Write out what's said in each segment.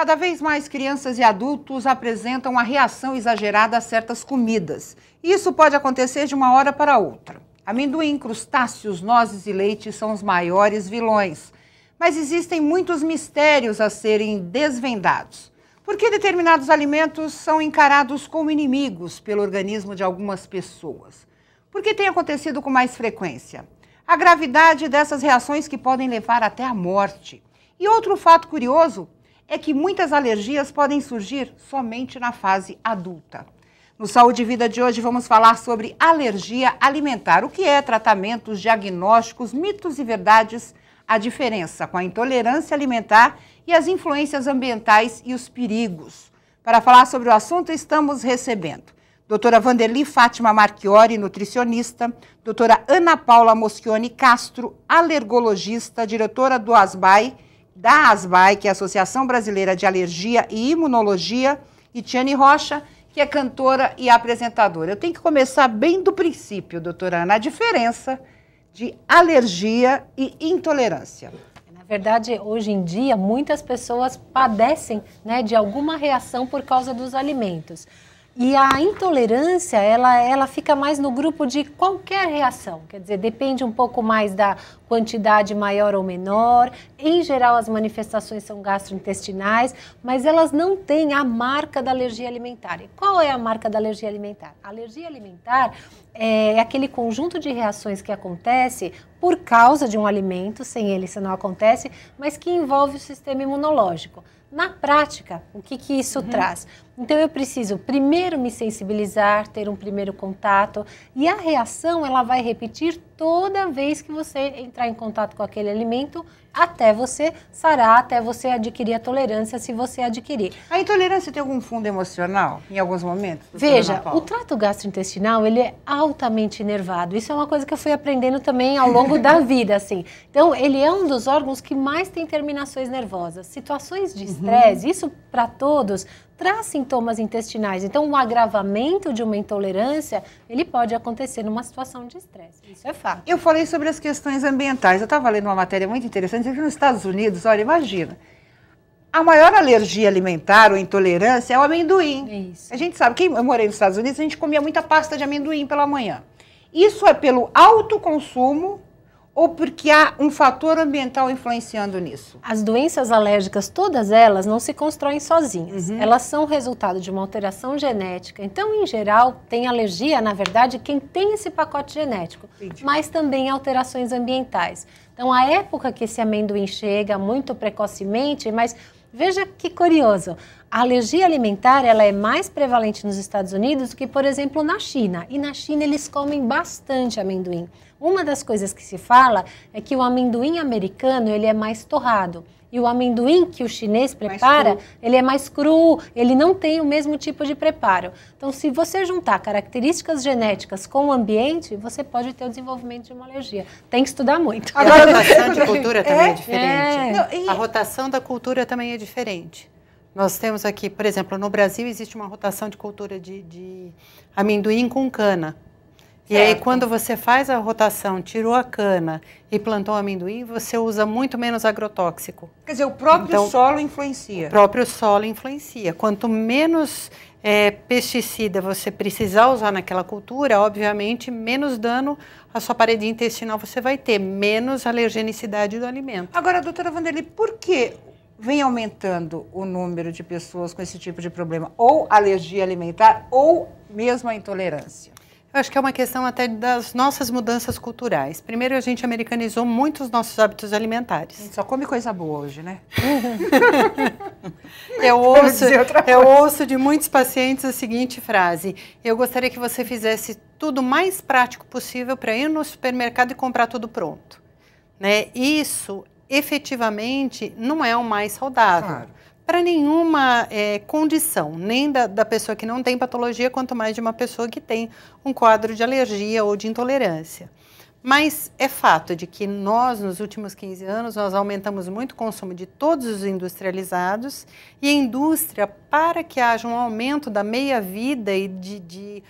Cada vez mais crianças e adultos apresentam uma reação exagerada a certas comidas. Isso pode acontecer de uma hora para outra. Amendoim, crustáceos, nozes e leite são os maiores vilões. Mas existem muitos mistérios a serem desvendados. Por que determinados alimentos são encarados como inimigos pelo organismo de algumas pessoas? Por que tem acontecido com mais frequência? A gravidade dessas reações que podem levar até a morte. E outro fato curioso é que muitas alergias podem surgir somente na fase adulta. No Saúde e Vida de hoje vamos falar sobre alergia alimentar, o que é, tratamentos, diagnósticos, mitos e verdades, a diferença com a intolerância alimentar e as influências ambientais e os perigos. Para falar sobre o assunto, estamos recebendo doutora Wanderli Fátima Marchiori, nutricionista, doutora Ana Paula Moschioni Castro, alergologista, diretora da ASBAI, que é a Associação Brasileira de Alergia e Imunologia, e Tiane Rocha, que é cantora e apresentadora. Eu tenho que começar bem do princípio, doutora Ana, a diferença de alergia e intolerância. Na verdade, hoje em dia, muitas pessoas padecem, de alguma reação por causa dos alimentos. E a intolerância, ela fica mais no grupo de qualquer reação. Quer dizer, depende um pouco mais da quantidade maior ou menor. Em geral, as manifestações são gastrointestinais, mas elas não têm a marca da alergia alimentar. E qual é a marca da alergia alimentar? A alergia alimentar é aquele conjunto de reações que acontece por causa de um alimento, sem ele isso não acontece, mas que envolve o sistema imunológico. Na prática, o que isso traz? Então, eu preciso primeiro me sensibilizar, ter um primeiro contato, e a reação ela vai repetir toda vez que você entrar em contato com aquele alimento, até você sarar, até você adquirir a tolerância, se você adquirir. A intolerância tem algum fundo emocional em alguns momentos? Veja, o trato gastrointestinal, ele é altamente inervado. Isso é uma coisa que eu fui aprendendo também ao longo da vida, assim. Então, ele é um dos órgãos que mais tem terminações nervosas. Situações de estresse, isso para todos, traz sintomas intestinais. Então, o agravamento de uma intolerância, ele pode acontecer numa situação de estresse. Isso é fato. Eu falei sobre as questões ambientais. Eu estava lendo uma matéria muito interessante aqui nos Estados Unidos. Olha, imagina. A maior alergia alimentar ou intolerância é o amendoim. Isso. A gente sabe, eu morei nos Estados Unidos, a gente comia muita pasta de amendoim pela manhã. Isso é pelo alto consumo ou porque há um fator ambiental influenciando nisso? As doenças alérgicas, todas elas, não se constroem sozinhas. Elas são resultado de uma alteração genética. Então, em geral, tem alergia, na verdade, quem tem esse pacote genético. Entendi. Mas também alterações ambientais. Então, a época que esse amendoim chega, muito precocemente, mas veja que curioso. A alergia alimentar, ela é mais prevalente nos Estados Unidos do que, por exemplo, na China. E na China, eles comem bastante amendoim. Uma das coisas que se fala é que o amendoim americano, ele é mais torrado. E o amendoim que o chinês prepara, ele é mais cru, ele não tem o mesmo tipo de preparo. Então, se você juntar características genéticas com o ambiente, você pode ter o desenvolvimento de uma alergia. Tem que estudar muito. A rotação de cultura também é diferente. A rotação da cultura também é diferente. Nós temos aqui, por exemplo, no Brasil existe uma rotação de cultura de amendoim com cana. E aí, quando você faz a rotação, tirou a cana e plantou o amendoim, você usa muito menos agrotóxico. Quer dizer, o próprio solo influencia. O próprio solo influencia. Quanto menos pesticida você precisar usar naquela cultura, obviamente, menos dano à sua parede intestinal você vai ter, menos alergenicidade do alimento. Agora, doutora Wanderli, por que vem aumentando o número de pessoas com esse tipo de problema? Ou alergia alimentar, ou mesmo a intolerância? Eu acho que é uma questão até das nossas mudanças culturais. Primeiro, a gente americanizou muito os nossos hábitos alimentares. A gente só come coisa boa hoje, né? Eu ouço de muitos pacientes a seguinte frase: eu gostaria que você fizesse tudo o mais prático possível para ir no supermercado e comprar tudo pronto. Né? Isso, efetivamente, não é o mais saudável. Claro. Para nenhuma condição, nem da pessoa que não tem patologia, quanto mais de uma pessoa que tem um quadro de alergia ou de intolerância. Mas é fato de que nós, nos últimos 15 anos, nós aumentamos muito o consumo de todos os industrializados, e a indústria, para que haja um aumento da meia-vida e de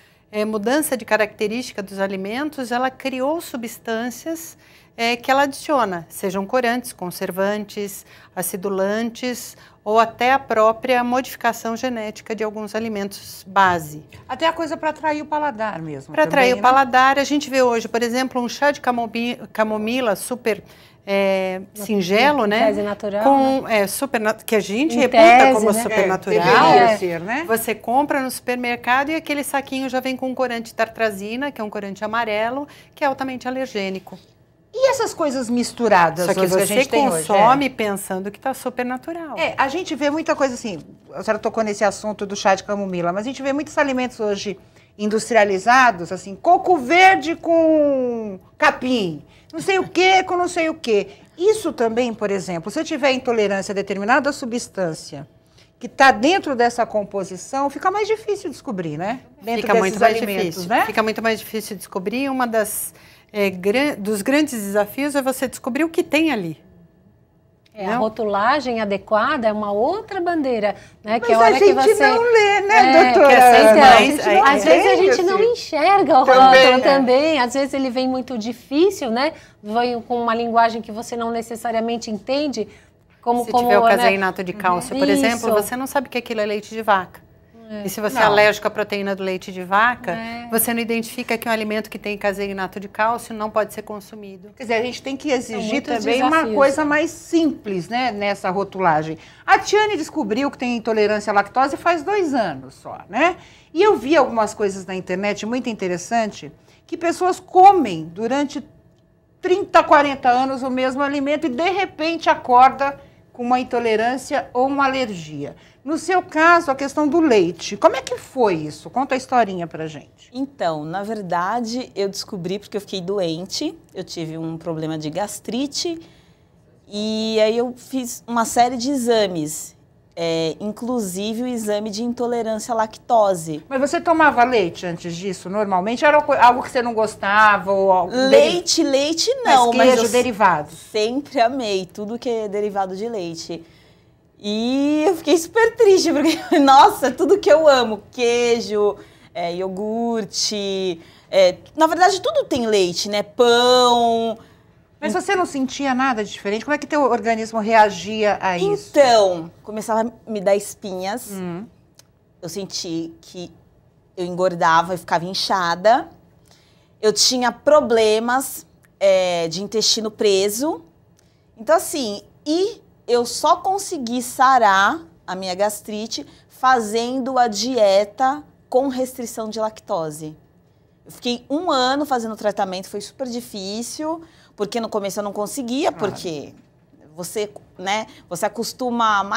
mudança de característica dos alimentos, ela criou substâncias que ela adiciona, sejam corantes, conservantes, acidulantes ou até a própria modificação genética de alguns alimentos base. Até a coisa para atrair o paladar mesmo. Para atrair o paladar, a gente vê hoje, por exemplo, um chá de camomila super singelo, né? Tese natural, que a gente em reputa tese, como né? supernatural. Deveria ser, né? Você compra no supermercado e aquele saquinho já vem com corante tartrazina, que é um corante amarelo, que é altamente alergênico. E essas coisas misturadas Só que hoje você a gente tem hoje? consome pensando que está super natural. A gente vê muita coisa assim, a senhora tocou nesse assunto do chá de camomila, mas a gente vê muitos alimentos hoje industrializados, assim, coco verde com capim, não sei o que com não sei o que. Isso também, por exemplo, se eu tiver intolerância a determinada substância que está dentro dessa composição, fica mais difícil descobrir, né? Dentro fica desses muito mais alimentos, difícil, né? Fica muito mais difícil descobrir. Uma dos grandes desafios é você descobrir o que tem ali. A rotulagem adequada é uma outra bandeira, né? Mas que é a hora que você não lê, né, doutora? Às vezes a gente não enxerga o rótulo também. Às vezes ele vem muito difícil, né? Vem com uma linguagem que você não necessariamente entende. Se tiver o caseinato de cálcio, por exemplo, você não sabe que aquilo é leite de vaca. E se você é alérgico à proteína do leite de vaca, você não identifica que um alimento que tem caseinato de cálcio não pode ser consumido. Quer dizer, a gente tem que exigir também uma coisa mais simples, né, nessa rotulagem. A Tiane descobriu que tem intolerância à lactose faz 2 anos só, né? E eu vi algumas coisas na internet muito interessante, que pessoas comem durante 30, 40 anos o mesmo alimento e de repente acorda com uma intolerância ou uma alergia. No seu caso, a questão do leite, como é que foi isso? Conta a historinha pra gente. Então, na verdade, eu descobri porque eu fiquei doente, eu tive um problema de gastrite e aí eu fiz uma série de exames, inclusive o exame de intolerância à lactose. Mas você tomava leite antes disso, normalmente? Era algo que você não gostava? Ou leite não. Mas queijo, derivados? Sempre amei tudo que é derivado de leite. E eu fiquei super triste, porque, nossa, tudo que eu amo, queijo, iogurte, na verdade tudo tem leite, né? Pão. Mas você não sentia nada de diferente? Como é que teu organismo reagia a isso? Então, começava a me dar espinhas, eu senti que eu engordava e ficava inchada, eu tinha problemas de intestino preso, então assim, eu só consegui sarar a minha gastrite fazendo a dieta com restrição de lactose. Eu fiquei 1 ano fazendo tratamento, foi super difícil, porque no começo eu não conseguia, porque você acostuma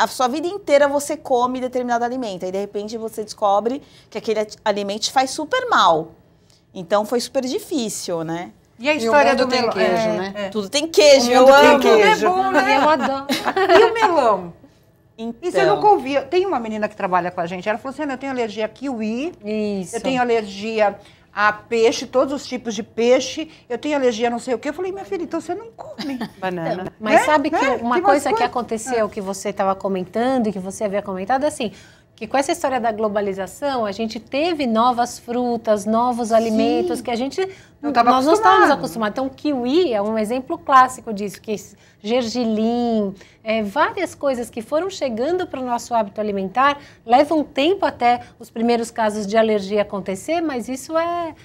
a sua vida inteira você come determinado alimento, aí de repente você descobre que aquele alimento te faz super mal. Então foi super difícil, né? E a história do melão? Queijo, né? Tudo tem queijo, eu amo. Tudo é bom, né? Eu adoro. E o melão? Então. E você nunca ouvia? Tem uma menina que trabalha com a gente, ela falou assim, eu tenho alergia a kiwi, eu tenho alergia a peixe, todos os tipos de peixe, eu tenho alergia a não sei o quê. Eu falei, minha filha, então você não come banana. Mas sabe que uma coisa que aconteceu, que você estava comentando, que você havia comentado, assim, que com essa história da globalização, a gente teve novas frutas, novos alimentos que a gente nós não estávamos acostumados. Então, kiwi é um exemplo clássico disso, que gergelim, várias coisas que foram chegando para o nosso hábito alimentar, levam tempo até os primeiros casos de alergia acontecer, mas isso é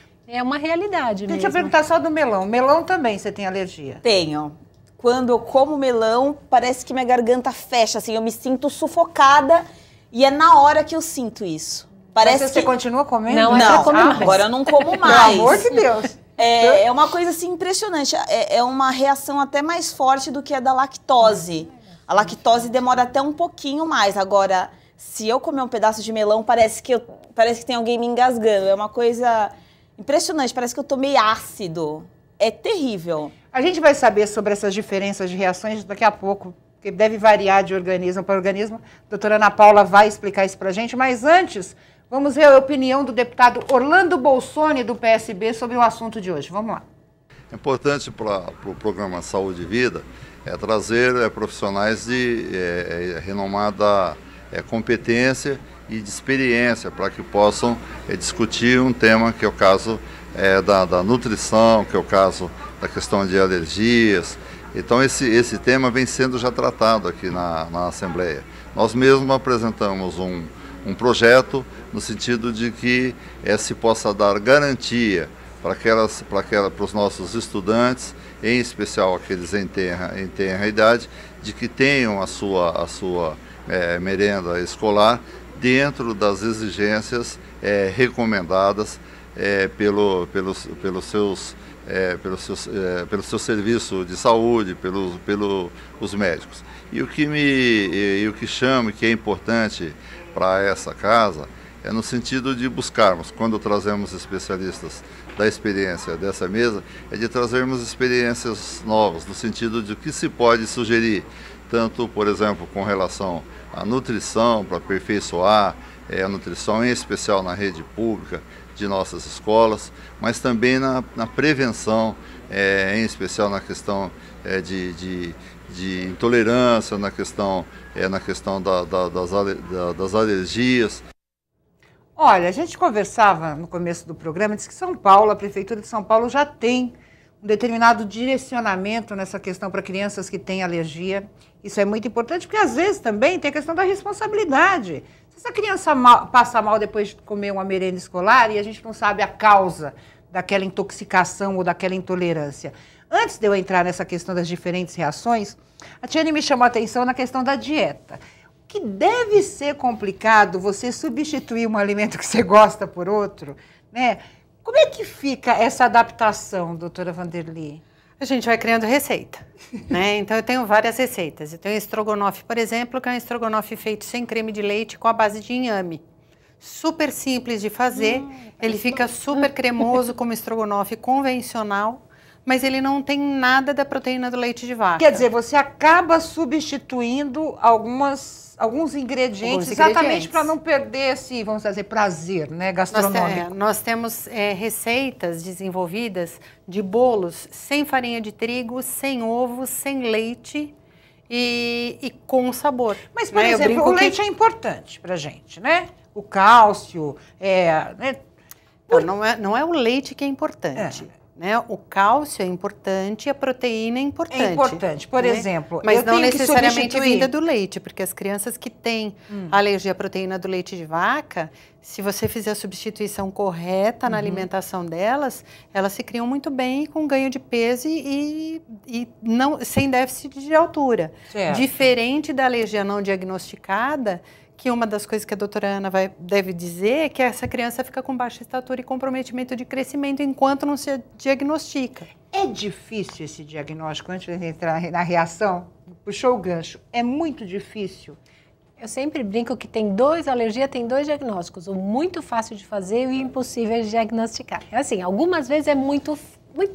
uma realidade mesmo. Deixa eu perguntar só do melão. Melão também você tem alergia? Tenho. Quando eu como melão, parece que minha garganta fecha, assim, eu me sinto sufocada. E é na hora que eu sinto isso. Parece Mas você continua comendo? Não, agora eu não como mais. Pelo amor de Deus. É uma coisa assim impressionante. É uma reação até mais forte do que a da lactose. A lactose demora até um pouquinho mais. Agora, se eu comer um pedaço de melão, parece que tem alguém me engasgando. É uma coisa impressionante. Parece que eu tomei ácido. É terrível. A gente vai saber sobre essas diferenças de reações daqui a pouco, que deve variar de organismo para organismo. A doutora Ana Paula vai explicar isso para a gente, mas antes, vamos ver a opinião do deputado Orlando Bolsoni, do PSB, sobre o assunto de hoje. Vamos lá. É importante para o programa Saúde e Vida trazer profissionais de renomada competência e de experiência para que possam discutir um tema que é o caso da nutrição, que é o caso da questão de alergias. Então esse tema vem sendo já tratado aqui na Assembleia. Nós mesmos apresentamos um projeto no sentido de que se possa dar garantia para os nossos estudantes, em especial aqueles em tenra idade, de que tenham a sua merenda escolar dentro das exigências recomendadas pelo seu serviço de saúde, pelos médicos. E o que chama, que é importante para essa casa, é no sentido de buscarmos, quando trazemos especialistas da experiência dessa mesa, é de trazermos experiências novas, no sentido de o que se pode sugerir, tanto, por exemplo, com relação à nutrição, para aperfeiçoar a nutrição, em especial na rede pública de nossas escolas, mas também na prevenção, em especial na questão de intolerância, na questão das alergias. Olha, a gente conversava no começo do programa, disse que São Paulo, a Prefeitura de São Paulo já tem um determinado direcionamento nessa questão para crianças que têm alergia. Isso é muito importante, porque às vezes também tem a questão da responsabilidade. Se essa criança passa mal depois de comer uma merenda escolar e a gente não sabe a causa daquela intoxicação ou daquela intolerância. Antes de eu entrar nessa questão das diferentes reações, a Tiane me chamou a atenção na questão da dieta. Que deve ser complicado você substituir um alimento que você gosta por outro, né? Como é que fica essa adaptação, doutora Vanderly? A gente vai criando receita, né? Então eu tenho várias receitas. Eu tenho estrogonofe, por exemplo, que é um estrogonofe feito sem creme de leite com a base de inhame. Super simples de fazer, ele fica super cremoso como estrogonofe convencional, mas ele não tem nada da proteína do leite de vaca. Quer dizer, você acaba substituindo alguns ingredientes, exatamente para não perder esse, vamos dizer, prazer, né, gastronômico. Nós temos receitas desenvolvidas de bolos sem farinha de trigo, sem ovo, sem leite e com sabor. Mas, por exemplo, o leite é importante para a gente, né? O cálcio, né? Não é o leite que é importante. Né? O cálcio é importante e a proteína é importante. É importante, por exemplo. Mas não necessariamente vinda do leite, porque as crianças que têm alergia à proteína do leite de vaca, se você fizer a substituição correta na alimentação delas, elas se criam muito bem com ganho de peso e não, sem déficit de altura. Certo. Diferente da alergia não diagnosticada, que uma das coisas que a doutora Ana deve dizer é que essa criança fica com baixa estatura e comprometimento de crescimento enquanto não se diagnostica. É difícil esse diagnóstico, antes de entrar na reação? Puxou o gancho. É muito difícil. Eu sempre brinco que alergia tem dois diagnósticos, o muito fácil de fazer e o impossível de diagnosticar. É assim, algumas vezes é muito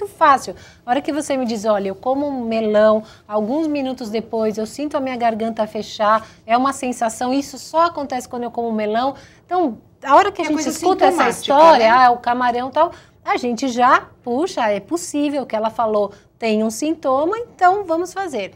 fácil. Na hora que você me diz, olha, eu como um melão, alguns minutos depois eu sinto a minha garganta fechar, é uma sensação, isso só acontece quando eu como melão. Então, a hora que a gente escuta essa história, né? O camarão e tal, a gente já, puxa, é possível que ela falou, tem um sintoma, então vamos fazer.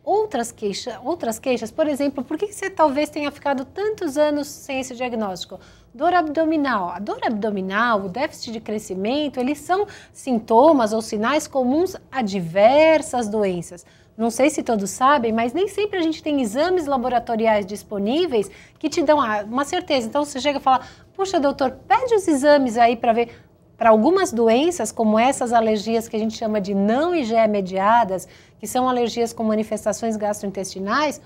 Outras queixas, por exemplo, por que você talvez tenha ficado tantos anos sem esse diagnóstico? Dor abdominal. A dor abdominal, o déficit de crescimento, eles são sintomas ou sinais comuns a diversas doenças. Não sei se todos sabem, mas nem sempre a gente tem exames laboratoriais disponíveis que te dão uma certeza. Então você chega e fala, puxa, doutor, pede os exames aí para ver. Para algumas doenças, como essas alergias que a gente chama de não IgE mediadas, que são alergias com manifestações gastrointestinais,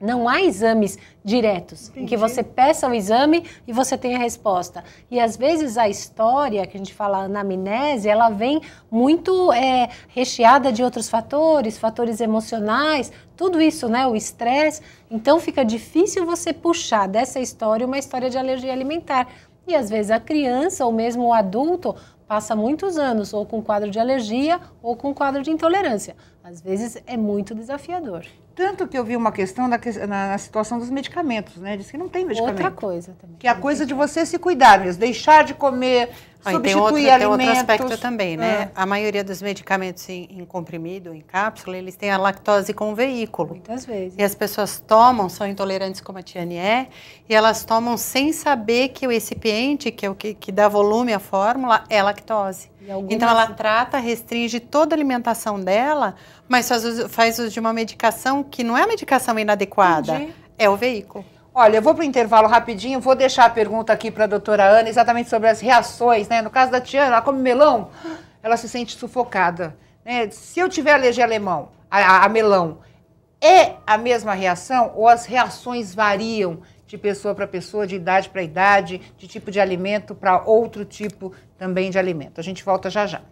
não há exames diretos, em que você peça o exame e você tem a resposta. E às vezes a história, que a gente fala anamnese, ela vem muito recheada de outros fatores emocionais, tudo isso, né, o estresse. Então fica difícil você puxar dessa história uma história de alergia alimentar. E às vezes a criança ou mesmo o adulto passa muitos anos ou com quadro de alergia ou com quadro de intolerância. Às vezes é muito desafiador. Tanto que eu vi uma questão na situação dos medicamentos, né? Diz que não tem medicamento. Outra coisa também. Que é a coisa de você se cuidar mesmo, deixar de comer substituir tem outro aspecto também, né? Ah. A maioria dos medicamentos em comprimido, em cápsula, eles têm a lactose com veículo. Muitas vezes. E as pessoas tomam, são intolerantes como a Tiane é, e elas tomam sem saber que o recipiente, que é o que dá volume à fórmula, é lactose. Então ela trata, restringe toda a alimentação dela, mas faz uso de uma medicação que não é a medicação inadequada, Entendi. é o veículo. Olha, eu vou para o intervalo rapidinho, vou deixar a pergunta aqui para a doutora Ana, exatamente sobre as reações, né? No caso da Tiana, ela come melão, ela se sente sufocada. Né? Se eu tiver alergia a melão, é a mesma reação ou as reações variam de pessoa para pessoa, de idade para idade, de tipo de alimento para outro tipo também de alimento? A gente volta já já.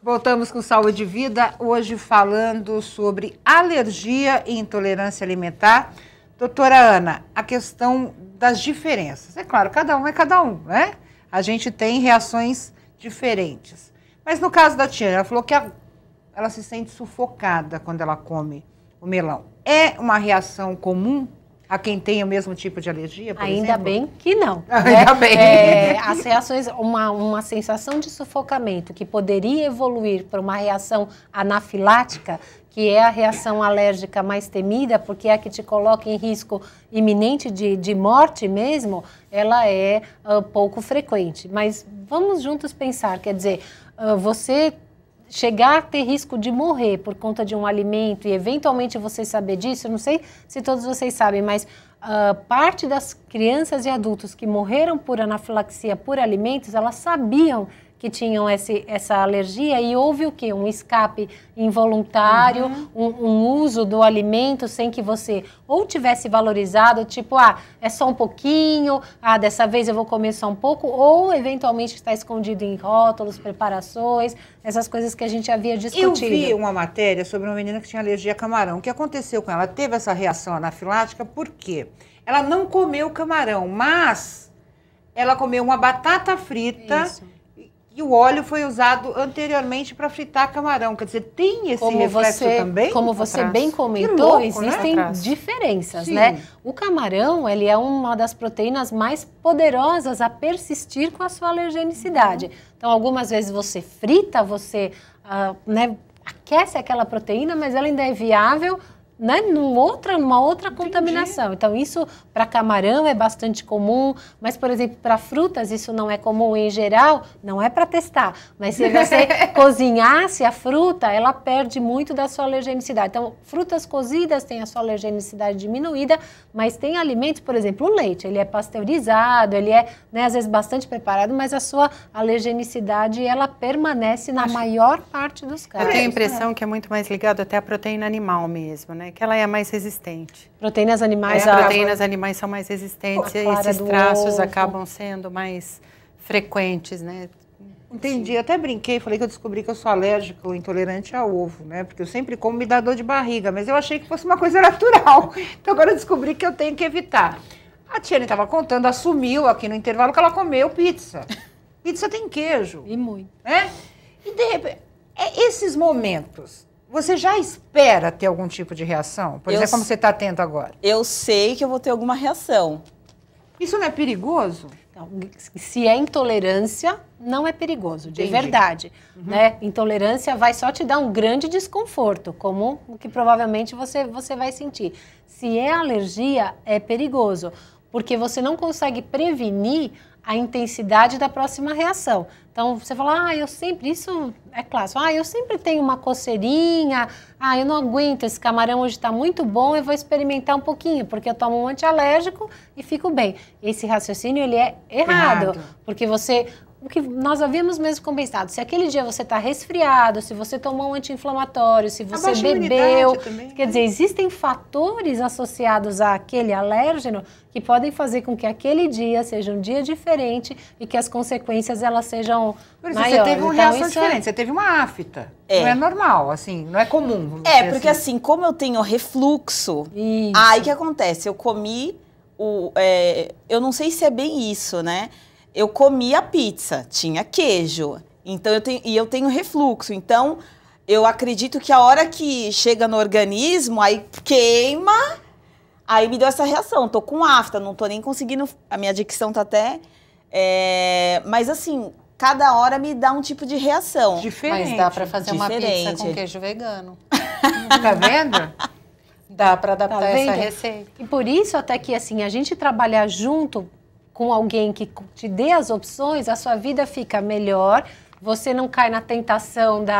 Voltamos com Saúde e Vida, hoje falando sobre alergia e intolerância alimentar. Doutora Ana, a questão das diferenças. É claro, cada um é cada um, né? A gente tem reações diferentes. Mas no caso da Tiana, ela falou que ela se sente sufocada quando ela come o melão. É uma reação comum a quem tem o mesmo tipo de alergia, por exemplo? Ainda bem que não. Ainda bem. As reações, uma sensação de sufocamento que poderia evoluir para uma reação anafilática, que é a reação alérgica mais temida, porque é a que te coloca em risco iminente de morte mesmo, ela é pouco frequente. Mas vamos juntos pensar, quer dizer, você chegar a ter risco de morrer por conta de um alimento e eventualmente você saber disso, eu não sei se todos vocês sabem, mas parte das crianças e adultos que morreram por anafilaxia por alimentos, elas sabiam que tinham essa alergia e houve o quê? Um escape involuntário, um uso do alimento sem que você ou tivesse valorizado, tipo, é só um pouquinho, dessa vez eu vou comer só um pouco, ou eventualmente está escondido em rótulos, preparações, essas coisas que a gente havia discutido. Eu vi uma matéria sobre uma menina que tinha alergia a camarão. O que aconteceu com ela? Ela teve essa reação anafilática por quê? Ela não comeu camarão, mas ela comeu uma batata frita. Isso. E o óleo foi usado anteriormente para fritar camarão. Quer dizer, tem esse reflexo também? Como você bem comentou, louco, existem né? diferenças, Sim. né? O camarão, ele é uma das proteínas mais poderosas a persistir com a sua alergenicidade. Então, algumas vezes você frita, você aquece aquela proteína, mas ela ainda é viável, né, numa outra contaminação. Então, isso para camarão é bastante comum, mas, por exemplo, para frutas isso não é comum em geral, não é para testar, mas se você cozinhasse a fruta, ela perde muito da sua alergenicidade. Então, frutas cozidas têm a sua alergenicidade diminuída, mas tem alimentos, por exemplo, o leite, ele é pasteurizado, ele é, né, às vezes bastante preparado, mas a sua alergenicidade, ela permanece na maior parte dos casos. Eu tenho a impressão que é muito mais ligado até à proteína animal mesmo, né? Que ela é mais resistente. Proteínas animais... As proteínas animais são mais resistentes e esses traços ovo. acabam sendo mais frequentes, né? Entendi. Eu até brinquei, falei que eu descobri que eu sou alérgica ou intolerante a ovo, né? Porque eu sempre como, me dá dor de barriga, mas eu achei que fosse uma coisa natural. Então agora eu descobri que eu tenho que evitar. A Tiane estava contando, assumiu aqui no intervalo que ela comeu pizza. Pizza tem queijo. E muito. Né? E de repente, esses momentos... Você já espera ter algum tipo de reação? Por exemplo, como você está tendo agora? Eu sei que eu vou ter alguma reação. Isso não é perigoso? Então, se é intolerância, não é perigoso, de Entendi. verdade. Né? Intolerância vai só te dar um grande desconforto, como o que provavelmente você vai sentir. Se é alergia, é perigoso, porque você não consegue prevenir a intensidade da próxima reação. Então, você fala, eu sempre, isso é clássico, eu sempre tenho uma coceirinha, eu não aguento, esse camarão hoje está muito bom, eu vou experimentar um pouquinho, porque eu tomo um antialérgico e fico bem. Esse raciocínio, ele é errado. Porque o que nós havíamos mesmo conversado, se aquele dia você está resfriado, se você tomou um anti-inflamatório, se você bebeu, também, quer dizer, existem fatores associados àquele alérgeno que podem fazer com que aquele dia seja um dia diferente e que as consequências elas sejam maiores. Você teve uma reação isso diferente, você teve uma afta. Não é normal, assim, não é comum. Porque assim, como eu tenho refluxo, aí que acontece, eu comi, eu não sei se é bem isso, né? Eu comi a pizza, tinha queijo, então eu tenho refluxo, então eu acredito que a hora que chega no organismo, aí queima, aí me deu essa reação. Tô com afta, não tô nem conseguindo, a minha dicção tá até... mas assim, cada hora me dá um tipo de reação. Diferente. Mas dá para fazer uma pizza Diferente. com queijo vegano. Tá vendo? Dá para adaptar Tá essa vendo? receita. E por isso até que assim, a gente trabalhar junto com alguém que te dê as opções, a sua vida fica melhor. Você não cai na tentação de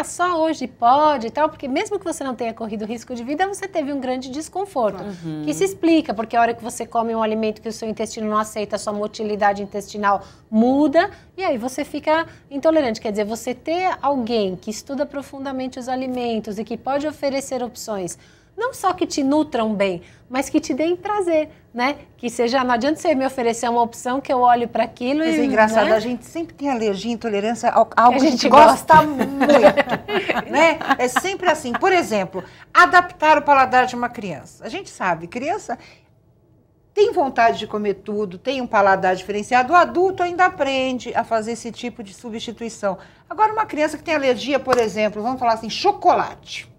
só hoje pode e tal, porque mesmo que você não tenha corrido risco de vida, você teve um grande desconforto, que se explica, porque a hora que você come um alimento que o seu intestino não aceita, a sua motilidade intestinal muda, e aí você fica intolerante. Quer dizer, você ter alguém que estuda profundamente os alimentos e que pode oferecer opções, não só que te nutram bem, mas que te deem prazer, né? Que seja, não adianta você me oferecer uma opção que eu olho para aquilo Mas e... é engraçado, né? a gente sempre tem alergia, intolerância a algo que a gente gosta. gosta muito, né? É sempre assim. Por exemplo, adaptar o paladar de uma criança. A gente sabe, criança tem vontade de comer tudo, tem um paladar diferenciado. O adulto ainda aprende a fazer esse tipo de substituição. Agora, uma criança que tem alergia, por exemplo, vamos falar assim, chocolate,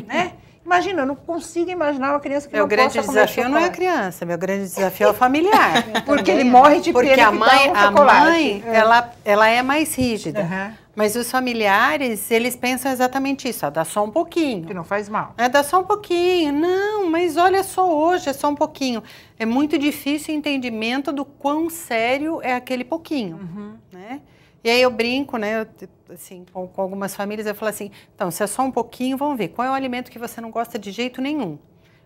né? Imagina, eu não consigo imaginar uma criança que Meu não grande possa comer desafio não é a chocolate. criança, meu grande desafio é o familiar. Porque ele morre de Porque pena a que mãe, dá um chocolate. ela é mais rígida. Aham. Mas os familiares, eles pensam exatamente isso, dá só um pouquinho. Que não faz mal. Dá só um pouquinho. Não, mas olha só hoje, é só um pouquinho. É muito difícil o entendimento do quão sério é aquele pouquinho, né? E aí eu brinco, né, assim, com algumas famílias, eu falo assim, então, se é só um pouquinho, vamos ver, qual é o alimento que você não gosta de jeito nenhum?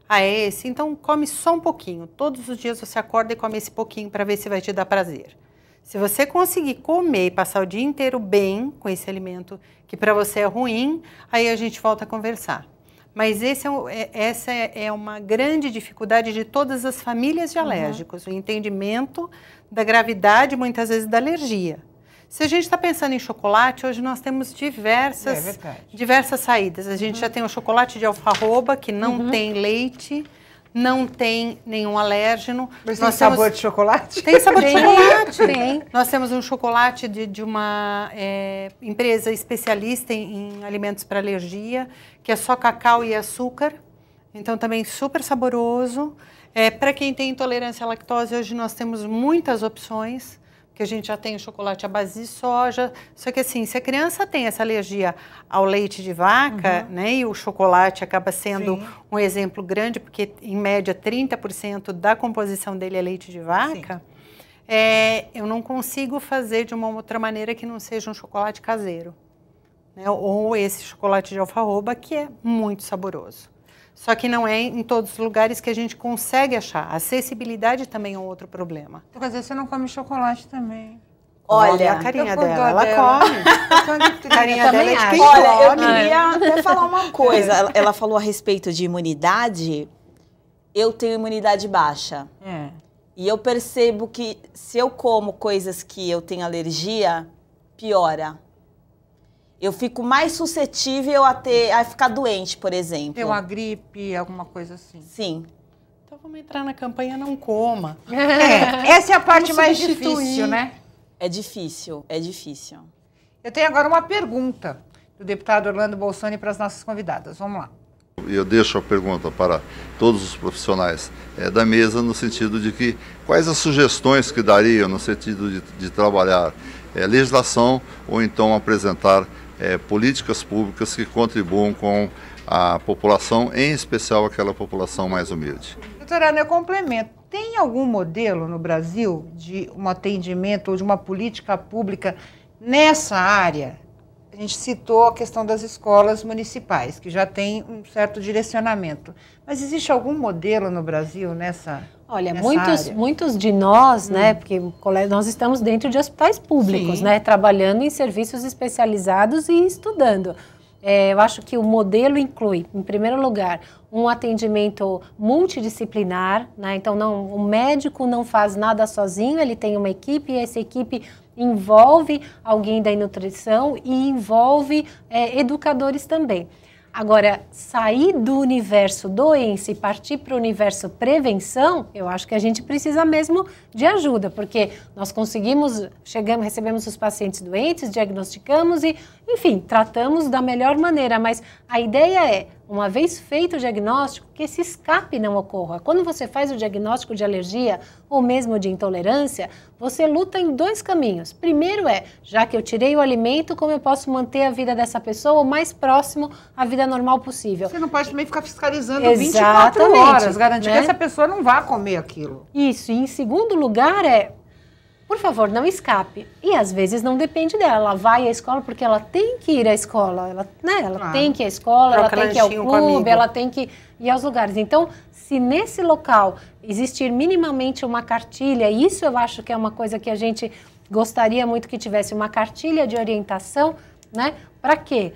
Ah, é esse? Então come só um pouquinho. Todos os dias você acorda e come esse pouquinho para ver se vai te dar prazer. Se você conseguir comer e passar o dia inteiro bem com esse alimento que para você é ruim, aí a gente volta a conversar. Mas essa é uma grande dificuldade de todas as famílias de alérgicos, o entendimento da gravidade, muitas vezes, da alergia. Se a gente está pensando em chocolate, hoje nós temos diversas saídas. A gente já tem o chocolate de alfarroba, que não tem leite, não tem nenhum alérgeno. Mas tem sabor de chocolate? Tem sabor de chocolate. Tem. Nós temos um chocolate de uma empresa especialista em alimentos para alergia, que é só cacau e açúcar. Então, também super saboroso. Para quem tem intolerância à lactose, hoje nós temos muitas opções, que a gente já tem o chocolate à base de soja. Só que assim, se a criança tem essa alergia ao leite de vaca, né, e o chocolate acaba sendo um exemplo grande, porque em média 30% da composição dele é leite de vaca, eu não consigo fazer de uma outra maneira que não seja um chocolate caseiro, né, ou esse chocolate de alfarroba, que é muito saboroso. Só que não é em todos os lugares que a gente consegue achar. A acessibilidade também é um outro problema. Quer dizer, você não come chocolate também. Olha a carinha dela, ela come. A carinha dela é de quem Olha, eu come. queria até falar uma coisa. Ela falou a respeito de imunidade. Eu tenho imunidade baixa. E eu percebo que se eu como coisas que eu tenho alergia, piora. Eu fico mais suscetível a ficar doente, por exemplo. Tem uma gripe, alguma coisa assim. Sim. Então vamos entrar na campanha Não Coma. Essa é a parte Vamos mais substituir. difícil, né? É difícil, é difícil. Eu tenho agora uma pergunta do deputado Orlando Bolsoni para as nossas convidadas. Vamos lá. Eu deixo a pergunta para todos os profissionais da mesa, no sentido de que quais as sugestões que dariam no sentido de trabalhar legislação ou então apresentar políticas públicas que contribuam com a população, em especial aquela população mais humilde. Doutora Ana, eu complemento. Tem algum modelo no Brasil de um atendimento ou de uma política pública nessa área? A gente citou a questão das escolas municipais, que já tem um certo direcionamento. Mas existe algum modelo no Brasil nessa Olha, área? muitos de nós, né, porque nós estamos dentro de hospitais públicos, né, trabalhando em serviços especializados e estudando. Eu acho que o modelo inclui, em primeiro lugar, um atendimento multidisciplinar, né, então o médico não faz nada sozinho, ele tem uma equipe e essa equipe envolve alguém da nutrição e envolve educadores também. Agora, sair do universo doença e partir para o universo prevenção, eu acho que a gente precisa mesmo de ajuda, porque nós conseguimos, recebemos os pacientes doentes, diagnosticamos e, enfim, tratamos da melhor maneira, mas a ideia é, uma vez feito o diagnóstico, que esse escape não ocorra. Quando você faz o diagnóstico de alergia ou mesmo de intolerância, você luta em 2 caminhos. Primeiro já que eu tirei o alimento, como eu posso manter a vida dessa pessoa o mais próximo à vida normal possível. Você não pode também ficar fiscalizando Exatamente, 24 horas, garantir né? que essa pessoa não vá comer aquilo. Isso, e em segundo lugar por favor, não escape. E às vezes não depende dela, ela vai à escola porque ela tem que ir à escola, ela tem que ir à escola, ela tem que ir ao clube, ela tem que ir aos lugares. Então, se nesse local existir minimamente uma cartilha, isso eu acho que é uma coisa que a gente gostaria muito que tivesse, uma cartilha de orientação, né? Para quê?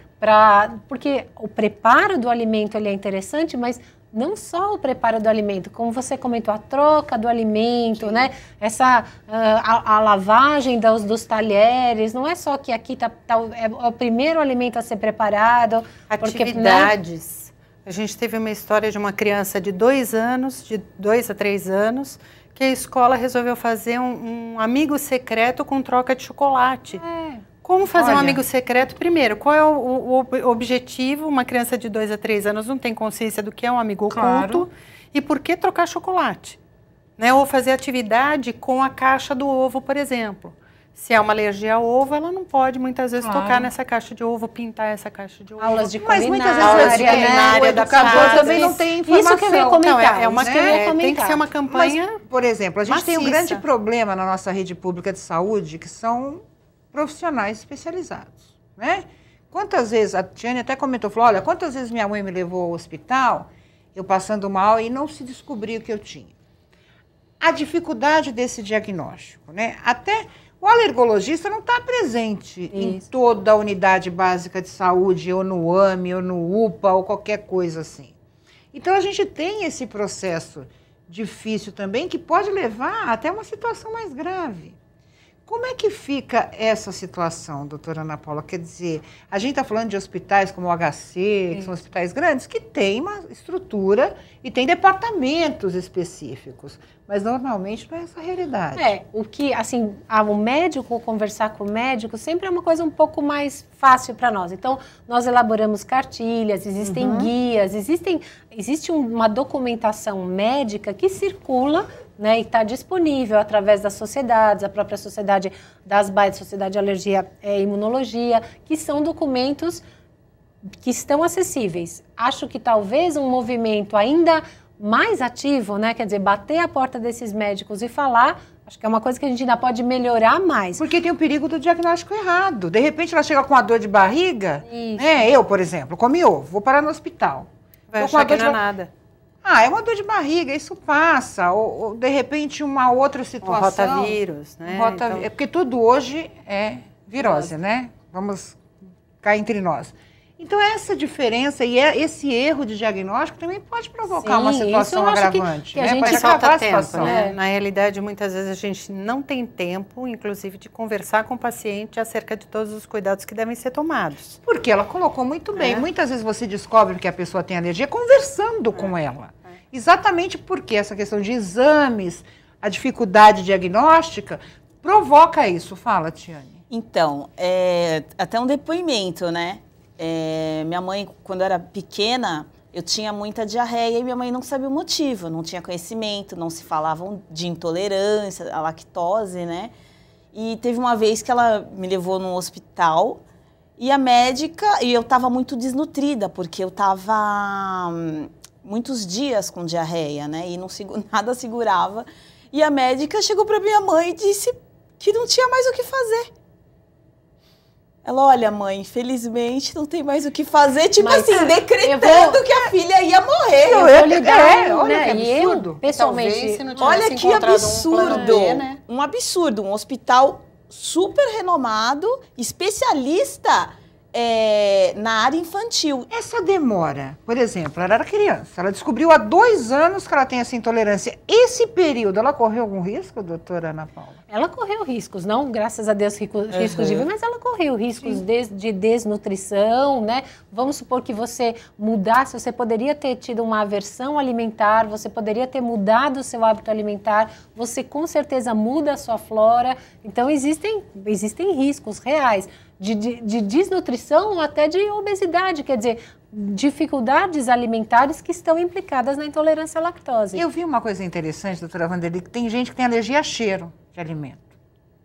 Porque o preparo do alimento ele é interessante, mas não só o preparo do alimento, como você comentou, a troca do alimento, né? A lavagem dos talheres, não é só que aqui é o primeiro alimento a ser preparado. Atividades. A gente teve uma história de uma criança de 2 anos, de 2 a 3 anos, que a escola resolveu fazer um amigo secreto com troca de chocolate. Como fazer um amigo secreto? Primeiro, qual é o objetivo? Uma criança de 2 a 3 anos não tem consciência do que é um amigo oculto. E por que trocar chocolate? Né? Ou fazer atividade com a caixa do ovo, por exemplo. Se é uma alergia ao ovo, ela não pode muitas vezes tocar nessa caixa de ovo, pintar essa caixa de ovo. Aulas de Mas culinária, muitas vezes o educador também não tem informação. Isso que eu ia comentar. Tem que ser uma campanha. Mas, por exemplo, a gente tem um maciça. grande problema na nossa rede pública de saúde, que são profissionais especializados, né? Quantas vezes, a Tiane até comentou, falou, olha, quantas vezes minha mãe me levou ao hospital, eu passando mal e não se descobriu o que eu tinha. A dificuldade desse diagnóstico, né? Até o alergologista não está presente em toda a unidade básica de saúde, ou no AME, ou no UPA, ou qualquer coisa assim. Então, a gente tem esse processo difícil também, que pode levar até uma situação mais grave. Como é que fica essa situação, doutora Ana Paula? Quer dizer, a gente está falando de hospitais como o HC, que são hospitais grandes, que tem uma estrutura e tem departamentos específicos, mas normalmente não é essa a realidade. O que, assim, o médico, conversar com o médico, sempre é uma coisa um pouco mais fácil para nós. Então, nós elaboramos cartilhas, existem guias, existe uma documentação médica que circula, né, e está disponível através das sociedades, a própria sociedade das BAIs, Sociedade de Alergia e Imunologia, que são documentos que estão acessíveis. Acho que talvez um movimento ainda mais ativo, né, quer dizer, bater a porta desses médicos e falar, acho que é uma coisa que a gente ainda pode melhorar mais. Porque tem o perigo do diagnóstico errado. De repente ela chega com uma dor de barriga, né? Eu, por exemplo, comi ovo, vou parar no hospital. Vai achar que não é nada. É uma dor de barriga, isso passa. Ou de repente, uma outra situação. Um rotavírus, né? Então... É porque tudo hoje é virose, né? Vamos cá entre nós. Então, essa diferença e esse erro de diagnóstico também pode provocar uma situação agravante. Que a gente pode falta tempo, né? Na realidade, muitas vezes a gente não tem tempo, inclusive, de conversar com o paciente acerca de todos os cuidados que devem ser tomados. Porque ela colocou muito bem. Muitas vezes você descobre que a pessoa tem alergia conversando com ela. Exatamente porque essa questão de exames, a dificuldade diagnóstica, provoca isso. Fala, Tiane. Então, até um depoimento, né? Minha mãe, quando era pequena, eu tinha muita diarreia e minha mãe não sabia o motivo, não tinha conhecimento, não se falavam de intolerância à lactose, né? E teve uma vez que ela me levou num hospital e a médica, e eu estava muito desnutrida, porque eu estava muitos dias com diarreia, né? E nada segurava. E a médica chegou para minha mãe e disse que não tinha mais o que fazer. Ela, olha, mãe, infelizmente não tem mais o que fazer, tipo assim, decretando que a filha ia morrer. Olha que absurdo. Pessoalmente, olha que absurdo. Um absurdo, um hospital super renomado, especialista na área infantil. Essa demora, por exemplo, ela era criança, ela descobriu há 2 anos que ela tem essa intolerância. Esse período, ela correu algum risco, doutora Ana Paula? Ela correu riscos, não, graças a Deus, riscos de vida, mas ela correu riscos de desnutrição, né? Vamos supor que você mudasse, você poderia ter tido uma aversão alimentar, você poderia ter mudado o seu hábito alimentar, você com certeza muda a sua flora. Então, existem riscos reais de desnutrição ou até de obesidade, quer dizer, dificuldades alimentares que estão implicadas na intolerância à lactose. Eu vi uma coisa interessante, doutora Wanderli, que tem gente que tem alergia a cheiro de alimento.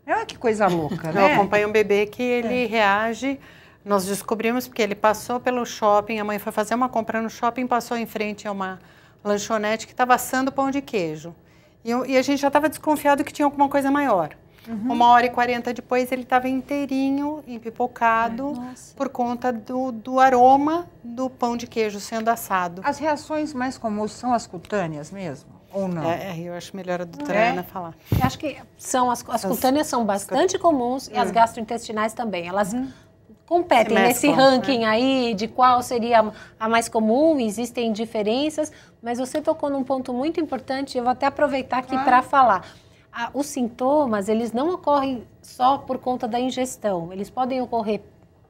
Olha que coisa louca, né? Eu acompanho um bebê que ele reage, nós descobrimos porque ele passou pelo shopping, a mãe foi fazer uma compra no shopping, passou em frente a uma lanchonete que estava assando pão de queijo. E a gente já estava desconfiado que tinha alguma coisa maior. 1h40 depois ele estava inteirinho, empipocado, por conta do aroma do pão de queijo sendo assado. As reações mais comuns são as cutâneas mesmo, ou não? Eu acho melhor a doutora Ana falar. Eu acho que as cutâneas são bastante comuns e as gastrointestinais também. Elas competem nesse ranking aí de qual seria a mais comum, existem diferenças, mas você tocou num ponto muito importante, eu vou até aproveitar aqui para falar. Os sintomas, eles não ocorrem só por conta da ingestão, eles podem ocorrer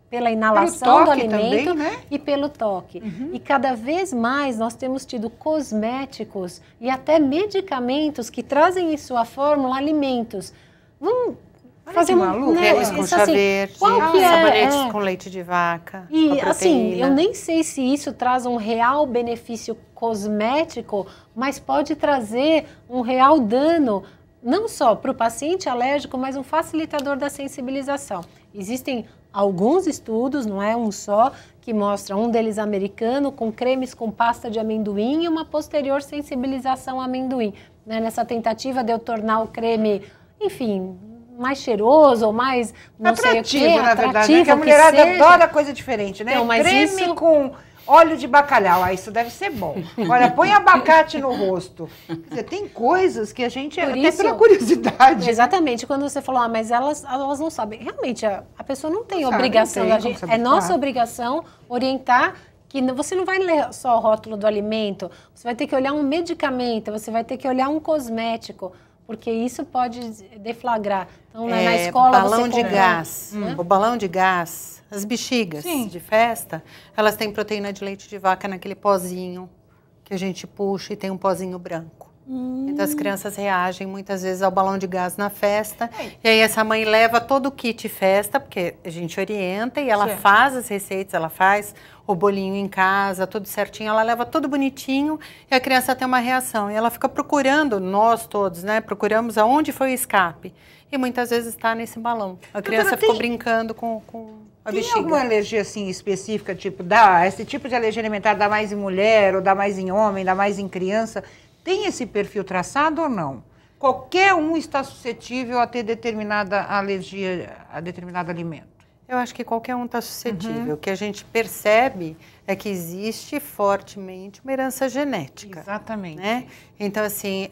pela inalação do alimento também, né? E pelo toque. E cada vez mais nós temos tido cosméticos e até medicamentos que trazem em sua fórmula alimentos. Vamos fazer uma cremes com chá verde, sabonetes com leite de vaca. E assim, eu nem sei se isso traz um real benefício cosmético, mas pode trazer um real dano não só para o paciente alérgico, mas um facilitador da sensibilização. Existem alguns estudos, não é um só, que mostram, um deles americano, com cremes com pasta de amendoim e uma posterior sensibilização ao amendoim. Né? Nessa tentativa de eu tornar o creme, enfim, mais cheiroso ou mais, não sei o quê, na verdade, né? Que a mulherada adora coisa diferente, né? Então, mas creme com óleo de bacalhau, isso deve ser bom. Olha, põe abacate no rosto. Quer dizer, tem coisas que a gente, até pela curiosidade. Exatamente, quando você falou, mas elas não sabem. Realmente, a pessoa não tem obrigação. É nossa obrigação orientar que você não vai ler só o rótulo do alimento, você vai ter que olhar um medicamento, você vai ter que olhar um cosmético, porque isso pode deflagrar. Então, na escola balão de gás, o balão de gás, as bexigas de festa, elas têm proteína de leite de vaca naquele pozinho que a gente puxa e tem um pozinho branco. Então as crianças reagem muitas vezes ao balão de gás na festa. E aí essa mãe leva todo o kit festa, porque a gente orienta e ela faz as receitas, ela faz o bolinho em casa, tudo certinho, ela leva tudo bonitinho e a criança tem uma reação. E ela fica procurando, nós todos, né? Procuramos aonde foi o escape. E muitas vezes está nesse balão. A criança ficou brincando com a bexiga. Tem alguma alergia assim específica, tipo, esse tipo de alergia alimentar dá mais em mulher, ou dá mais em homem, dá mais em criança? Tem esse perfil traçado ou não? Qualquer um está suscetível a ter determinada alergia a determinado alimento? Eu acho que qualquer um está suscetível. O que a gente percebe é que existe fortemente uma herança genética. Exatamente. Né? Então, assim,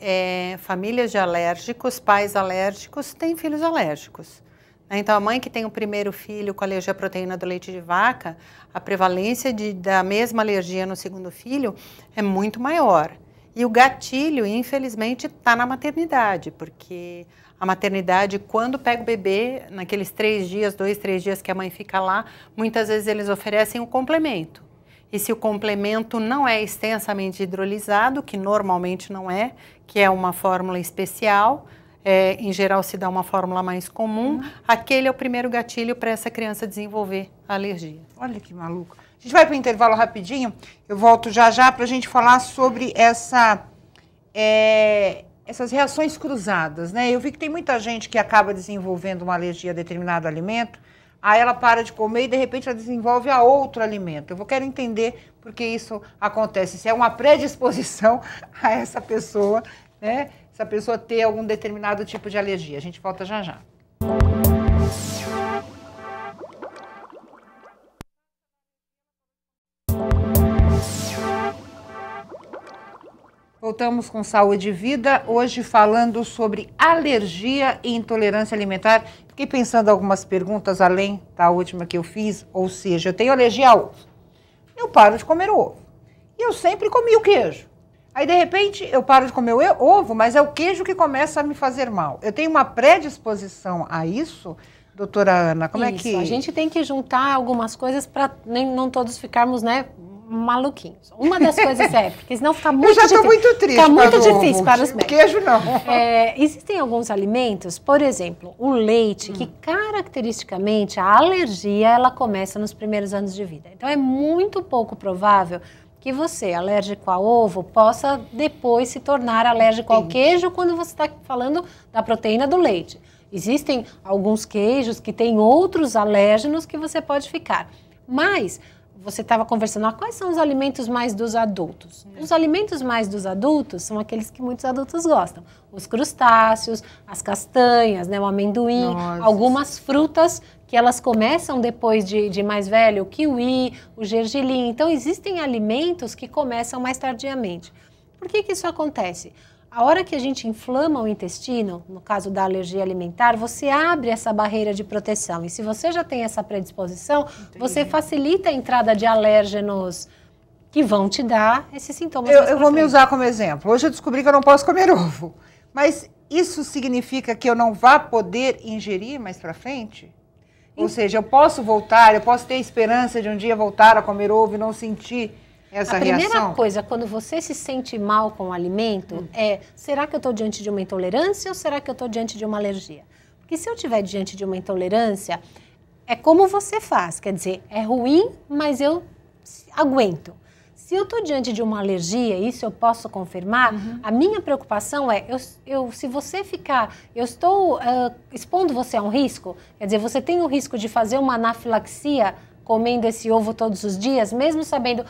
famílias de alérgicos, pais alérgicos, têm filhos alérgicos. Então, a mãe que tem o primeiro filho com alergia à proteína do leite de vaca, a prevalência da mesma alergia no segundo filho é muito maior. E o gatilho, infelizmente, está na maternidade, porque a maternidade, quando pega o bebê, naqueles 3 dias, 2, 3 dias que a mãe fica lá, muitas vezes eles oferecem um complemento. E se o complemento não é extensamente hidrolisado, que normalmente não é, que é uma fórmula especial, em geral se dá uma fórmula mais comum, aquele é o primeiro gatilho para essa criança desenvolver a alergia. Olha que maluco. A gente vai para o intervalo rapidinho, eu volto já para a gente falar sobre essas reações cruzadas, né? Eu vi que tem muita gente que acaba desenvolvendo uma alergia a determinado alimento, aí ela para de comer e de repente ela desenvolve a outro alimento. Quero entender por que isso acontece, se é uma predisposição a essa pessoa, né? Essa pessoa ter algum determinado tipo de alergia. A gente volta já. Voltamos com Saúde e Vida, hoje falando sobre alergia e intolerância alimentar. Fiquei pensando em algumas perguntas além da última que eu fiz, ou seja, eu tenho alergia a ovo. Eu paro de comer ovo. E eu sempre comi o queijo. Aí, de repente, eu paro de comer o ovo, mas é o queijo que começa a me fazer mal. Eu tenho uma predisposição a isso, doutora Ana? Como é que... A gente tem que juntar algumas coisas para não todos ficarmos, né, maluquinhos. Uma das coisas é, porque senão fica muito difícil. Eu já estou muito triste. Fica muito difícil para os médicos. Queijo não. Existem alguns alimentos, por exemplo, o leite, que caracteristicamente a alergia ela começa nos primeiros anos de vida. Então é muito pouco provável que você, alérgico a ovo, possa depois se tornar alérgico ao queijo quando você está falando da proteína do leite. Existem alguns queijos que têm outros alérgenos que você pode ficar. Mas você estava conversando, quais são os alimentos mais dos adultos? Os alimentos mais dos adultos são aqueles que muitos adultos gostam. Os crustáceos, as castanhas, né, o amendoim, algumas frutas que elas começam depois de mais velho, o kiwi, o gergelim. Então, existem alimentos que começam mais tardiamente. Por que isso acontece? A hora que a gente inflama o intestino, no caso da alergia alimentar, você abre essa barreira de proteção. E se você já tem essa predisposição, você facilita a entrada de alérgenos que vão te dar esses sintomas. Eu vou me usar como exemplo. Hoje eu descobri que eu não posso comer ovo. Mas isso significa que eu não vá poder ingerir mais para frente? Ou seja, eu posso voltar, eu posso ter esperança de um dia voltar a comer ovo e não sentir essa reação? A primeira coisa, quando você se sente mal com o alimento, será que eu estou diante de uma intolerância ou será que eu estou diante de uma alergia? Porque se eu estiver diante de uma intolerância, é como você faz, quer dizer, é ruim, mas eu aguento. Se eu estou diante de uma alergia, isso eu posso confirmar, a minha preocupação é, se você ficar, eu estou expondo você a um risco, quer dizer, você tem o risco de fazer uma anafilaxia comendo esse ovo todos os dias, mesmo sabendo,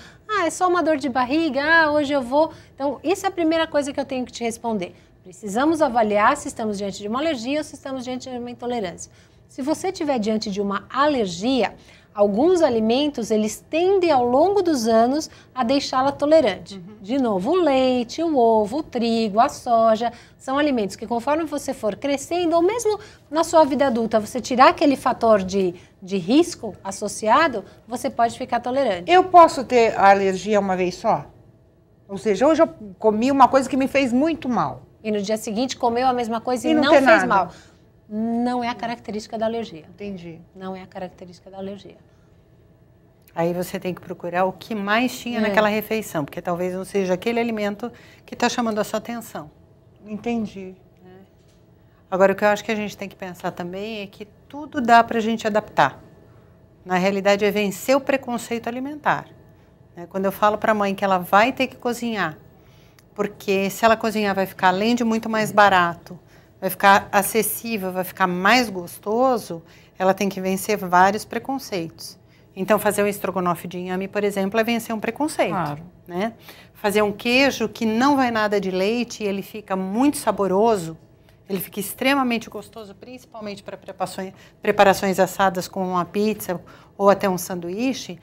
é só uma dor de barriga, hoje eu vou... Então, isso é a primeira coisa que eu tenho que te responder. Precisamos avaliar se estamos diante de uma alergia ou se estamos diante de uma intolerância. Se você estiver diante de uma alergia, alguns alimentos, eles tendem ao longo dos anos a deixá-la tolerante. De novo, o leite, o ovo, o trigo, a soja, são alimentos que conforme você for crescendo, ou mesmo na sua vida adulta, você tirar aquele fator de risco associado, você pode ficar tolerante. Eu posso ter a alergia uma vez só? Ou seja, hoje eu comi uma coisa que me fez muito mal. E no dia seguinte comeu a mesma coisa e não fez mal. Não é a característica da alergia. Entendi. Não é a característica da alergia. Aí você tem que procurar o que mais tinha naquela refeição, porque talvez não seja aquele alimento que está chamando a sua atenção. Entendi. Agora, o que eu acho que a gente tem que pensar também é que tudo dá para a gente adaptar. Na realidade, é vencer o preconceito alimentar. Quando eu falo para a mãe que ela vai ter que cozinhar, porque se ela cozinhar vai ficar, além de muito mais barato, vai ficar acessível, vai ficar mais gostoso, ela tem que vencer vários preconceitos. Então, fazer um estrogonofe de inhame, por exemplo, é vencer um preconceito. Claro. Né? Fazer um queijo que não vai nada de leite e ele fica muito saboroso, ele fica extremamente gostoso, principalmente para preparações assadas com uma pizza ou até um sanduíche,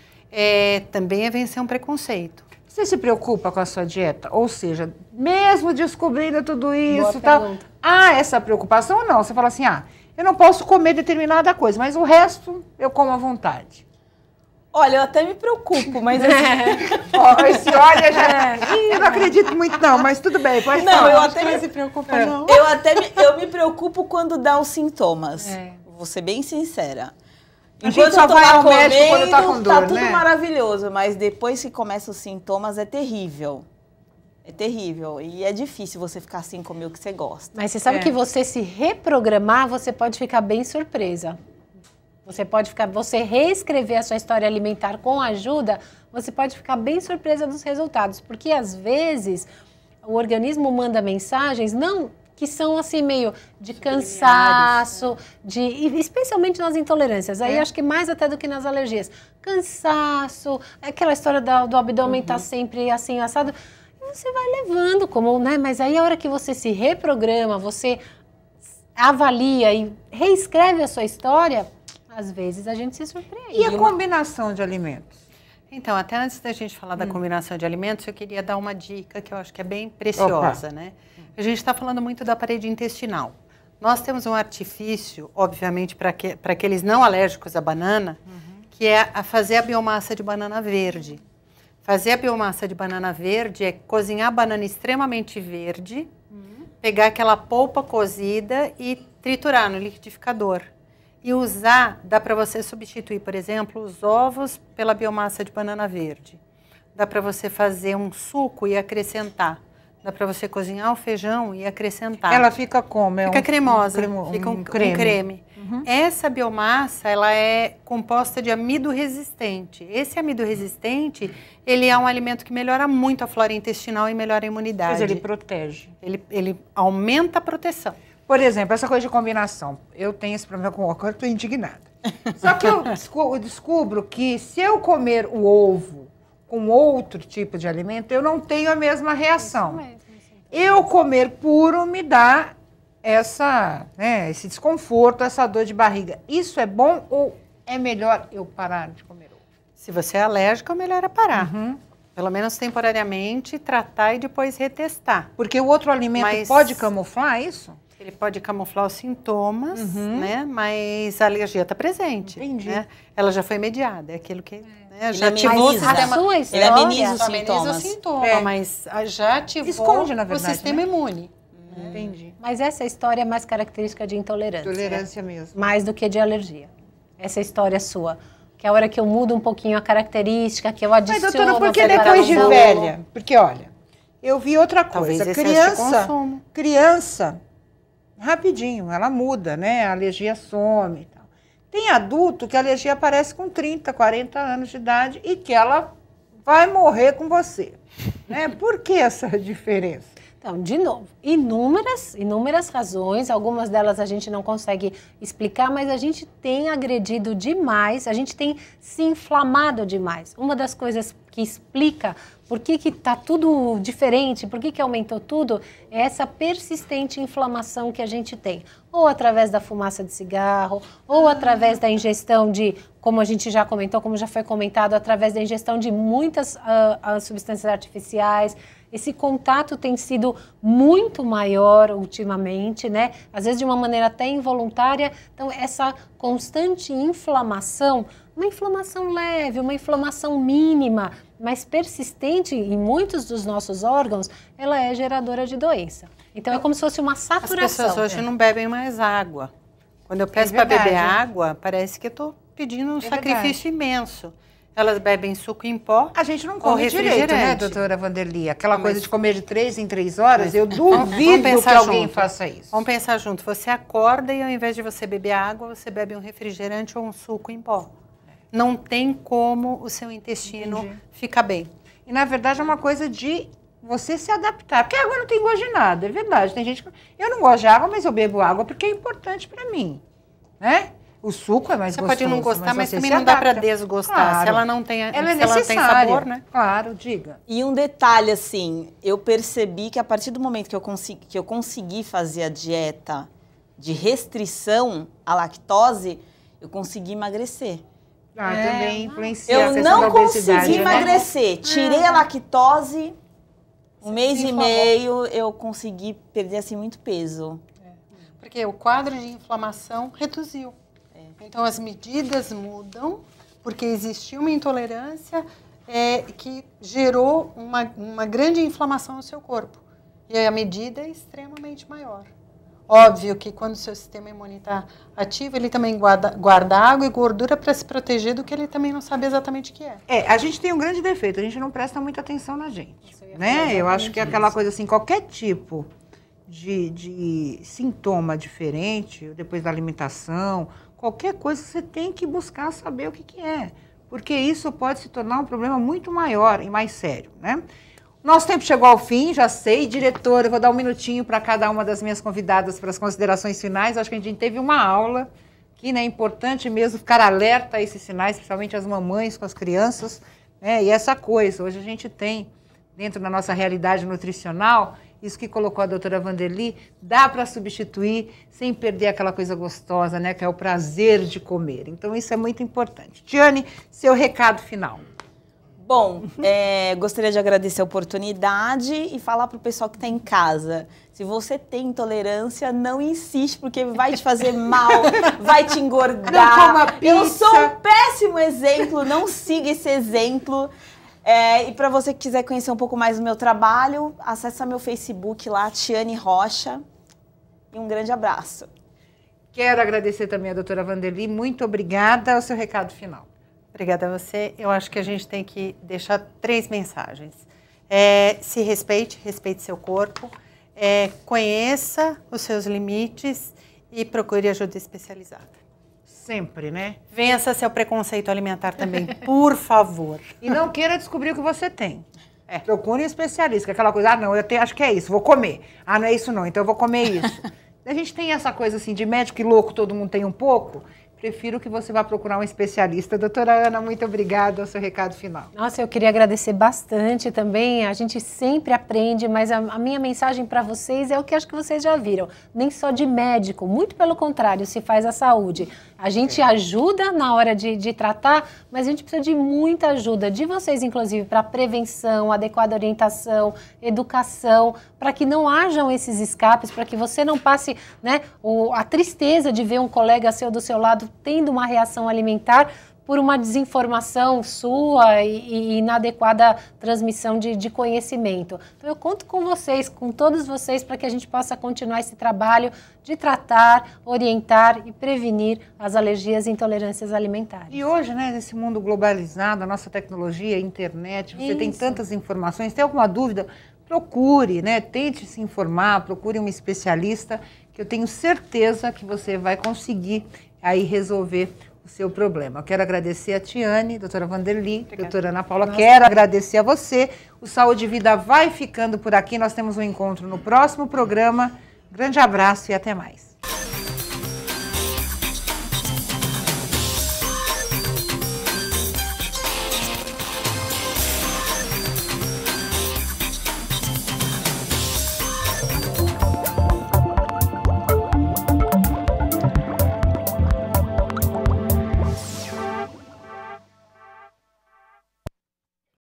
também é vencer um preconceito. Você se preocupa com a sua dieta? Ou seja, mesmo descobrindo tudo isso, há essa preocupação ou não? Você fala assim, eu não posso comer determinada coisa, mas o resto eu como à vontade. Olha, eu até me preocupo, mas... Esse olha já... eu não acredito muito não, mas tudo bem, pode falar. Não, eu até me... se preocupa não. Eu me preocupo quando dá os sintomas. Vou ser bem sincera. Enquanto só vai ao médico quando tá com dor, tá tudo maravilhoso, mas depois que começam os sintomas é terrível. É terrível. E é difícil você ficar sem comer o que você gosta. Mas você sabe que você se reprogramar, você pode ficar bem surpresa. Você reescrever a sua história alimentar com ajuda, você pode ficar bem surpresa dos resultados. Porque às vezes o organismo manda mensagens, que são assim meio de cansaço, especialmente nas intolerâncias. Aí acho que mais até do que nas alergias. Cansaço, aquela história do abdômen tá sempre assim assado. E você vai levando como, né? Mas aí a hora que você se reprograma, você avalia e reescreve a sua história, às vezes a gente se surpreende. E a combinação de alimentos? Então, até antes da gente falar da combinação de alimentos, eu queria dar uma dica que eu acho que é bem preciosa, né? A gente está falando muito da parede intestinal. Nós temos um artifício, obviamente, para aqueles não alérgicos à banana, que é a fazer a biomassa de banana verde. Fazer a biomassa de banana verde é cozinhar a banana extremamente verde, pegar aquela polpa cozida e triturar no liquidificador. E usar, dá para você substituir, por exemplo, os ovos pela biomassa de banana verde. Dá para você fazer um suco e acrescentar. Dá para você cozinhar o feijão e acrescentar. Ela fica como? Fica cremosa, fica um creme. Essa biomassa, ela é composta de amido resistente. Esse amido resistente, ele é um alimento que melhora muito a flora intestinal e melhora a imunidade. Mas ele protege. Ele aumenta a proteção. Por exemplo, essa coisa de combinação. Eu tenho esse problema com o óculos, eu estou indignada. Só que eu descubro que se eu comer o ovo com outro tipo de alimento, eu não tenho a mesma reação. Eu comer puro me dá esse desconforto, essa dor de barriga. Isso é bom ou é melhor eu parar de comer ovo? Se você é alérgico, é melhor é parar. Pelo menos temporariamente, tratar e depois retestar. Porque o outro alimento pode camuflar isso? Ele pode camuflar os sintomas, né? Mas a alergia está presente. Entendi. Né? Ela já foi mediada, é aquilo que... Né, já ativou o sistema. Ele ameniza os sintomas. Mas já ativou Esconde, na verdade, o sistema imune. Entendi. Mas essa história é mais característica de intolerância. Intolerância mesmo. Mais do que de alergia. Essa história sua. Que é a hora que eu mudo um pouquinho a característica, que eu adiciono... Mas, doutora, por que depois de velha? Porque, olha, eu vi outra coisa. Criança, rapidinho, ela muda, né? A alergia some e tal. Tem adulto que a alergia aparece com 30, 40 anos de idade e que ela vai morrer com você. Né? Por que essa diferença? Então, de novo, inúmeras razões, algumas delas a gente não consegue explicar, mas a gente tem agredido demais, a gente tem se inflamado demais. Uma das coisas que explica por que está tudo diferente, por que aumentou tudo, é essa persistente inflamação que a gente tem. Ou através da fumaça de cigarro, ou através da ingestão de, como a gente já comentou, como já foi comentado, através da ingestão de muitas substâncias artificiais. Esse contato tem sido muito maior ultimamente, né? Às vezes de uma maneira até involuntária. Então, essa constante inflamação, uma inflamação leve, uma inflamação mínima, mas persistente em muitos dos nossos órgãos, ela é geradora de doença. Então, é como se fosse uma saturação. As pessoas hoje não bebem mais água. Quando eu peço para beber água, parece que eu estou pedindo um sacrifício imenso. Elas bebem suco em pó. A gente não come direito, né, doutora Vanderly? Aquela coisa de comer de 3 em 3 horas, eu duvido que alguém faça isso. Vamos pensar junto. Você acorda e ao invés de você beber água, você bebe um refrigerante ou um suco em pó. Não tem como o seu intestino ficar bem. E, na verdade, é uma coisa de você se adaptar. Porque a água não tem gosto de nada, é verdade. Tem gente que... Eu não gosto de água, mas eu bebo água porque é importante para mim, né? O suco é mais gostoso. Você pode não gostar, mas também não dá para desgostar. Claro. Se ela não tem, ela se ela tem sabor, né? Claro, diga. E um detalhe, assim, eu percebi que a partir do momento que eu consegui fazer a dieta de restrição à lactose, eu consegui emagrecer. Também influencia eu a questão da obesidade, consegui emagrecer. Tirei a lactose, um mês e meio, eu consegui perder, assim, muito peso. Porque o quadro de inflamação reduziu. Então, as medidas mudam, porque existiu uma intolerância que gerou uma grande inflamação no seu corpo. E aí a medida é extremamente maior. Óbvio que quando o seu sistema imune está ativo, ele também guarda água e gordura para se proteger do que ele também não sabe exatamente o que é. A gente tem um grande defeito, a gente não presta muita atenção na gente. Né? Eu acho que é aquela coisa assim, qualquer tipo de sintoma diferente, depois da alimentação, qualquer coisa você tem que buscar saber o que é. Porque isso pode se tornar um problema muito maior e mais sério, né? Nosso tempo chegou ao fim, já sei. Diretora, eu vou dar um minutinho para cada uma das minhas convidadas para as considerações finais. Acho que a gente teve uma aula que é importante mesmo ficar alerta a esses sinais, principalmente as mamães com as crianças. Né? E essa coisa, hoje a gente tem, dentro da nossa realidade nutricional, isso que colocou a doutora Vanderly, dá para substituir sem perder aquela coisa gostosa, né, que é o prazer de comer. Então, isso é muito importante. Tiane, seu recado final. Bom, gostaria de agradecer a oportunidade e falar para o pessoal que está em casa. Se você tem intolerância, não insiste, porque vai te fazer mal, vai te engordar. Não coma pizza. Eu sou um péssimo exemplo, não siga esse exemplo. E para você que quiser conhecer um pouco mais do meu trabalho, acessa meu Facebook lá, Tiane Rocha. E um grande abraço. Quero agradecer também a doutora Vanderly. Muito obrigada. O seu recado final. Obrigada a você. Eu acho que a gente tem que deixar 3 mensagens. Se respeite, respeite seu corpo, conheça os seus limites e procure ajuda especializada. Sempre, né? Vença seu preconceito alimentar também, por favor. E não queira descobrir o que você tem. Procure um especialista, aquela coisa, não, acho que é isso, vou comer. Não é isso não, então eu vou comer isso. A gente tem essa coisa assim de médico e louco, todo mundo tem um pouco. Prefiro que você vá procurar um especialista. Doutora Ana, muito obrigada. O seu recado final. Nossa, eu queria agradecer bastante também. A gente sempre aprende, mas a minha mensagem para vocês é o que acho que vocês já viram. Nem só de médico, muito pelo contrário, se faz a saúde. A gente ajuda na hora de tratar, mas a gente precisa de muita ajuda de vocês, inclusive, para prevenção, adequada orientação, educação, para que não hajam esses escapes, para que você não passe, né, a tristeza de ver um colega seu do seu lado tendo uma reação alimentar por uma desinformação sua e inadequada transmissão de conhecimento. Então eu conto com vocês, com todos vocês, para que a gente possa continuar esse trabalho de tratar, orientar e prevenir as alergias e intolerâncias alimentares. E hoje, né, nesse mundo globalizado, a nossa tecnologia, a internet, você tem tantas informações, tem alguma dúvida? Procure, né, tente se informar, procure um especialista, que eu tenho certeza que você vai conseguir aí resolver o seu problema. Eu quero agradecer a Tiane, doutora Vanderly, doutora Ana Paula. Quero agradecer a você. O Saúde e Vida vai ficando por aqui. Nós temos um encontro no próximo programa. Grande abraço e até mais.